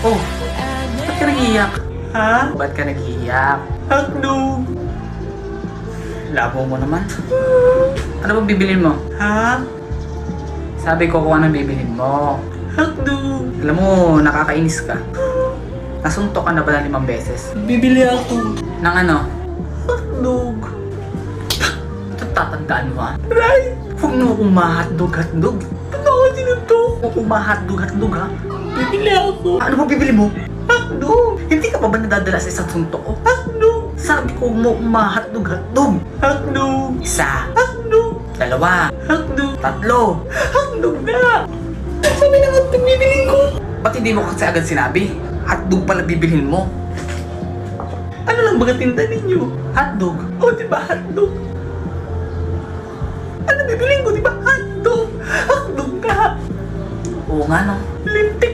Oh, ba't ka nag-iiyak? Ha? Ba't ka nag-iiyak? Hotdog! Labo mo naman. Ano bang bibilin mo? Ha? Sabi ko kung anong bibilin mo. Hotdog! Alam mo, nakakainis ka. Nasuntok ka na ba na 5 beses? Bibili ako. Ng ano? Hotdog. Ito tatandaan mo ha? Right! Huwag mo akong ma-hotdog. Ano ako sinuntok? Huwag akong ma-hotdog ha? Bibili ako. Ano ba bibili mo? Hotdog! Hindi ka pa ba nadadala sa isang suntok ko? Hotdog! Sabi ko mo ma-hotdog. Hotdog! Isa. Hotdog! 2. Hotdog! 3. Hotdog na! Sabi na hotdog bibili ko. Ba't hindi mo kasi agad sinabi? Hotdog pala bibilhin mo. Ano lang ba tinda ninyo? Hotdog? O diba hotdog? Ano bibilhin ko diba hotdog? Hotdog ka! Oo nga no. Lintik